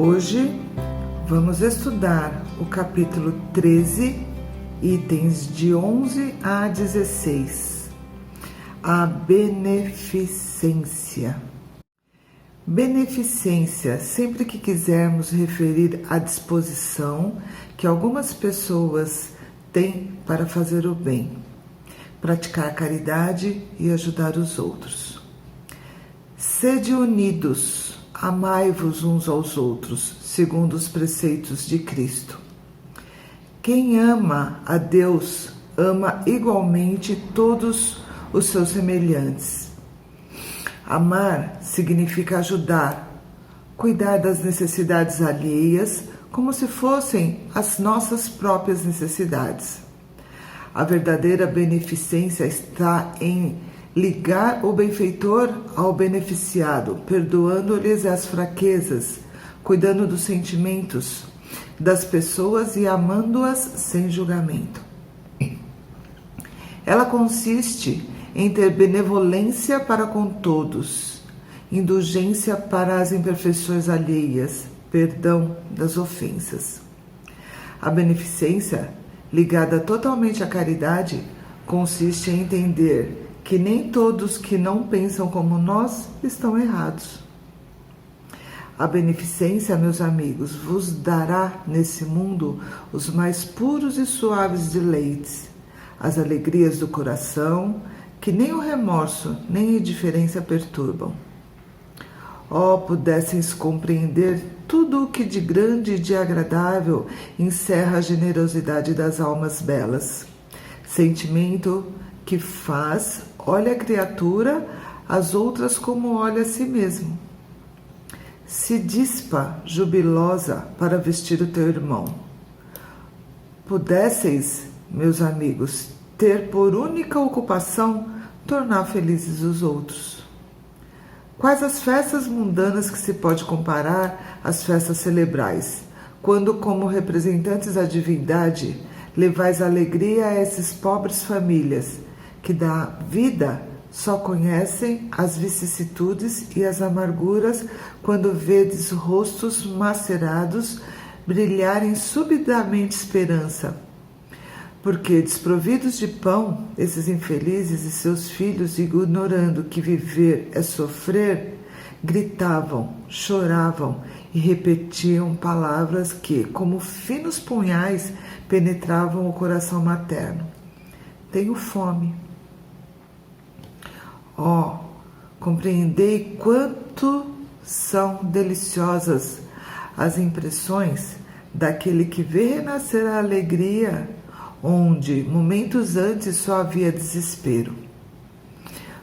Hoje vamos estudar o capítulo 13, itens de 11 a 16. A beneficência. Beneficência, sempre que quisermos referir à disposição que algumas pessoas têm para fazer o bem, praticar caridade e ajudar os outros. Sede unidos, amai-vos uns aos outros, segundo os preceitos de Cristo. Quem ama a Deus, ama igualmente todos os seus semelhantes. Amar significa ajudar, cuidar das necessidades alheias, como se fossem as nossas próprias necessidades. A verdadeira beneficência está em ligar o benfeitor ao beneficiado, perdoando-lhes as fraquezas, cuidando dos sentimentos das pessoas e amando-as sem julgamento. Ela consiste em ter benevolência para com todos, indulgência para as imperfeições alheias, perdão das ofensas. A beneficência, ligada totalmente à caridade, consiste em entender que nem todos que não pensam como nós estão errados. A beneficência, meus amigos, vos dará nesse mundo os mais puros e suaves deleites, as alegrias do coração, que nem o remorso nem a indiferença perturbam. Pudesseis compreender tudo o que de grande e de agradável encerra a generosidade das almas belas, sentimento que faz, olha a criatura, as outras como olha a si mesmo. Se dispa, jubilosa, para vestir o teu irmão. Pudesseis, meus amigos, ter por única ocupação tornar felizes os outros. Quais as festas mundanas que se pode comparar às festas celebrais, quando, como representantes da divindade, levais alegria a essas pobres famílias, que da vida só conhecem as vicissitudes e as amarguras quando vedes rostos macerados brilharem subitamente esperança. Porque, desprovidos de pão, esses infelizes e seus filhos, ignorando que viver é sofrer, gritavam, choravam e repetiam palavras que, como finos punhais, penetravam o coração materno. Tenho fome. Compreendei quanto são deliciosas as impressões daquele que vê renascer a alegria, onde momentos antes só havia desespero.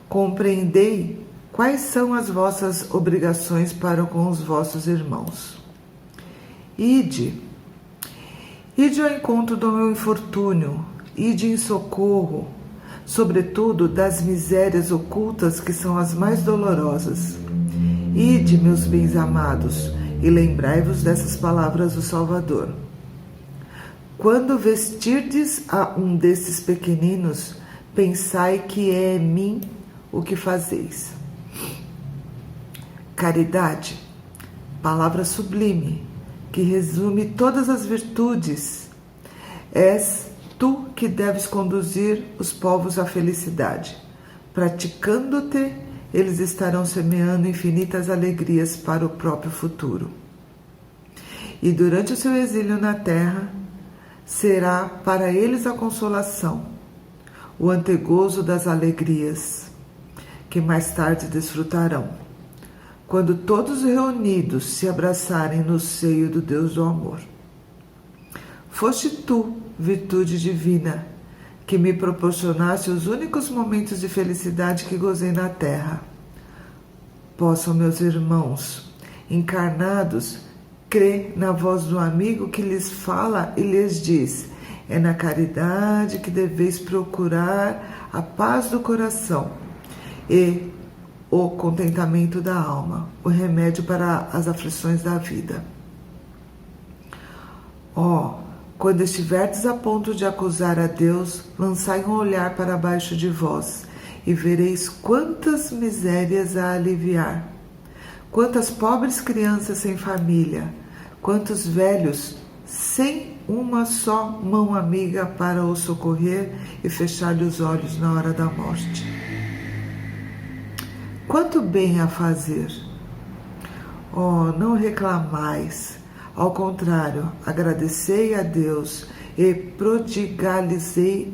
Compreendei quais são as vossas obrigações para com os vossos irmãos. Ide ao encontro do meu infortúnio, ide em socorro, sobretudo das misérias ocultas que são as mais dolorosas. Ide, meus bens amados, e lembrai-vos dessas palavras do Salvador. Quando vestirdes a um desses pequeninos, pensai que é em mim o que fazeis. Caridade, palavra sublime, que resume todas as virtudes. És tu que deves conduzir os povos à felicidade. Praticando-te, eles estarão semeando infinitas alegrias para o próprio futuro. E durante o seu exílio na terra, será para eles a consolação, o antegozo das alegrias, que mais tarde desfrutarão, quando todos reunidos se abraçarem no seio do Deus do amor. Foste tu, virtude divina, que me proporcionaste os únicos momentos de felicidade que gozei na terra. Possam meus irmãos, encarnados, crer na voz do amigo que lhes fala e lhes diz: é na caridade que deveis procurar a paz do coração e o contentamento da alma, o remédio para as aflições da vida. Quando estiverdes a ponto de acusar a Deus, lançai um olhar para baixo de vós e vereis quantas misérias a aliviar, quantas pobres crianças sem família, Quantos velhos sem uma só mão amiga para o socorrer e fechar-lhe os olhos na hora da morte. Quanto bem a fazer! Oh, não reclamais, ao contrário, agradecei a Deus e prodigalizei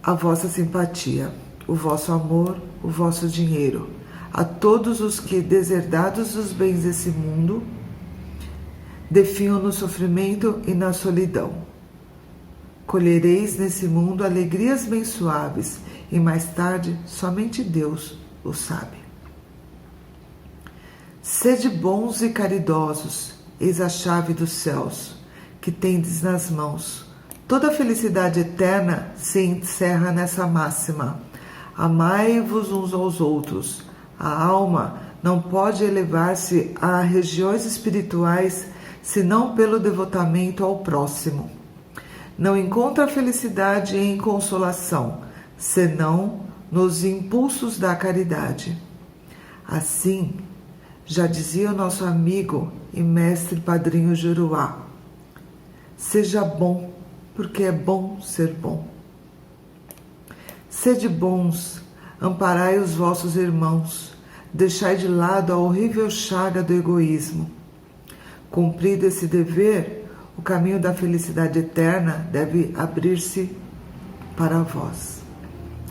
a vossa simpatia, o vosso amor, o vosso dinheiro, a todos os que, deserdados dos bens desse mundo, definham no sofrimento e na solidão. Colhereis nesse mundo alegrias bem suaves, e mais tarde somente Deus o sabe. Sede bons e caridosos, eis a chave dos céus, que tendes nas mãos. Toda a felicidade eterna se encerra nessa máxima. Amai-vos uns aos outros. A alma não pode elevar-se a regiões espirituais senão pelo devotamento ao próximo. Não encontra a felicidade em consolação, senão nos impulsos da caridade. Assim, já dizia o nosso amigo e mestre padrinho Juruá, seja bom, porque é bom ser bom. Sede bons, amparai os vossos irmãos, deixai de lado a horrível chaga do egoísmo. Cumprido esse dever, o caminho da felicidade eterna deve abrir-se para vós.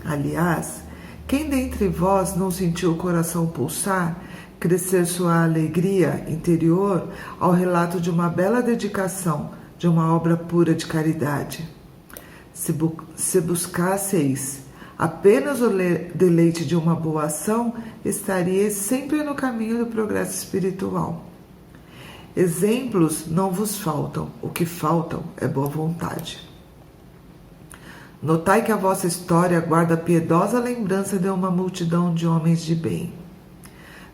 Aliás, quem dentre vós não sentiu o coração pulsar, crescer sua alegria interior ao relato de uma bela dedicação, de uma obra pura de caridade? Se buscasseis apenas o deleite de uma boa ação, estaríeis sempre no caminho do progresso espiritual. Exemplos não vos faltam, o que faltam é boa vontade. Notai que a vossa história guarda a piedosa lembrança de uma multidão de homens de bem.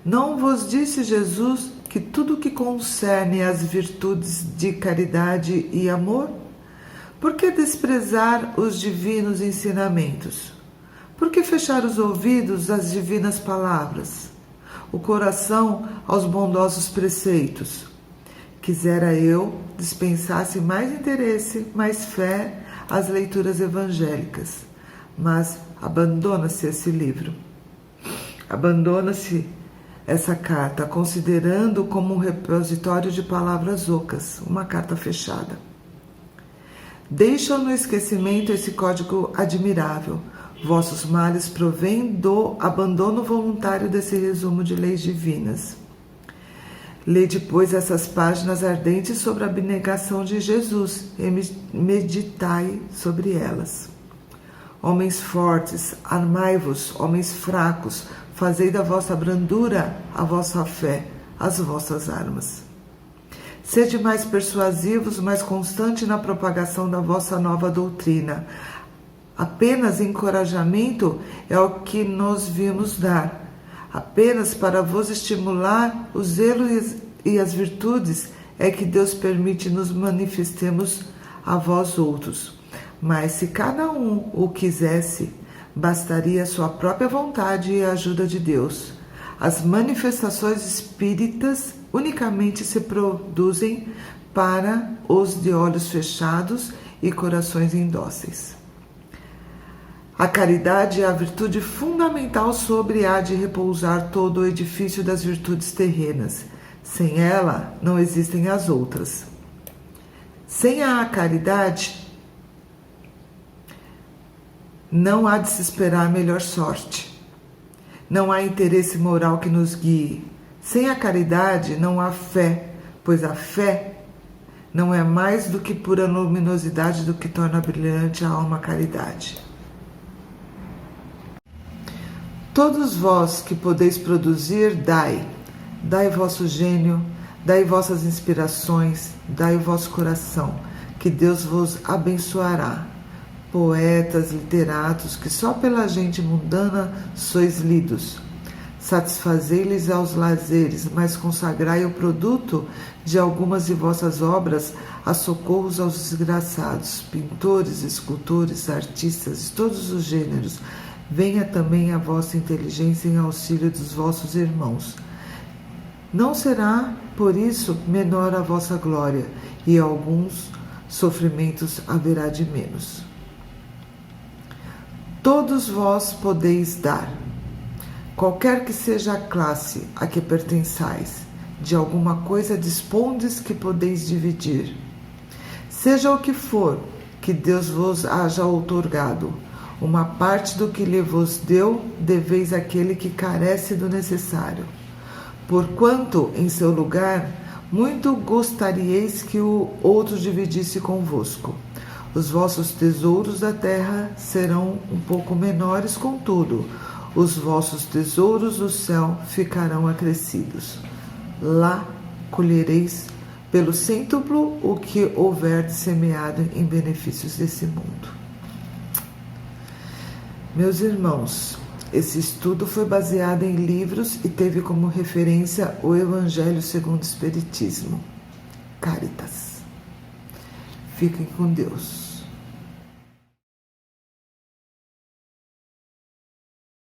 Não vos disse Jesus que tudo que concerne às virtudes de caridade e amor? Por que desprezar os divinos ensinamentos? Por que fechar os ouvidos às divinas palavras? O coração aos bondosos preceitos? Quisera eu dispensasse mais interesse, mais fé às leituras evangélicas, mas abandona-se esse livro. Abandona-se essa carta, considerando como um repositório de palavras ocas, uma carta fechada. Deixam no esquecimento esse código admirável. Vossos males provêm do abandono voluntário desse resumo de leis divinas. Lê depois essas páginas ardentes sobre a abnegação de Jesus e meditai sobre elas. Homens fortes, armai-vos, homens fracos, fazei da vossa brandura a vossa fé, as vossas armas. Sede mais persuasivos, mais constante na propagação da vossa nova doutrina. Apenas encorajamento é o que nos vimos dar. Apenas para vos estimular o zelo e as virtudes é que Deus permite nos manifestemos a vós outros. Mas se cada um o quisesse, bastaria a sua própria vontade e a ajuda de Deus. As manifestações espíritas unicamente se produzem para os de olhos fechados e corações indóceis. A caridade é a virtude fundamental sobre a de repousar todo o edifício das virtudes terrenas. Sem ela, não existem as outras. Sem a caridade, não há de se esperar melhor sorte. Não há interesse moral que nos guie. Sem a caridade, não há fé, pois a fé não é mais do que pura luminosidade do que torna brilhante a alma caridade. Todos vós que podeis produzir, dai vosso gênio, dai vossas inspirações, dai o vosso coração, que Deus vos abençoará. Poetas, literatos, que só pela gente mundana sois lidos. Satisfazei-lhes aos lazeres, mas consagrai o produto de algumas de vossas obras a socorros aos desgraçados, pintores, escultores, artistas de todos os gêneros. Venha também a vossa inteligência em auxílio dos vossos irmãos. Não será, por isso, menor a vossa glória, e alguns sofrimentos haverá de menos. Todos vós podeis dar, qualquer que seja a classe a que pertençais, de alguma coisa dispondes que podeis dividir. Seja o que for que Deus vos haja outorgado, uma parte do que lhe vos deu, deveis àquele que carece do necessário. Porquanto, em seu lugar, muito gostaríeis que o outro dividisse convosco. Os vossos tesouros da terra serão um pouco menores, contudo, os vossos tesouros do céu ficarão acrescidos. Lá colhereis pelo cêntuplo o que houver semeado em benefícios desse mundo. Meus irmãos, esse estudo foi baseado em livros e teve como referência o Evangelho segundo o Espiritismo. Caritas. Fiquem com Deus.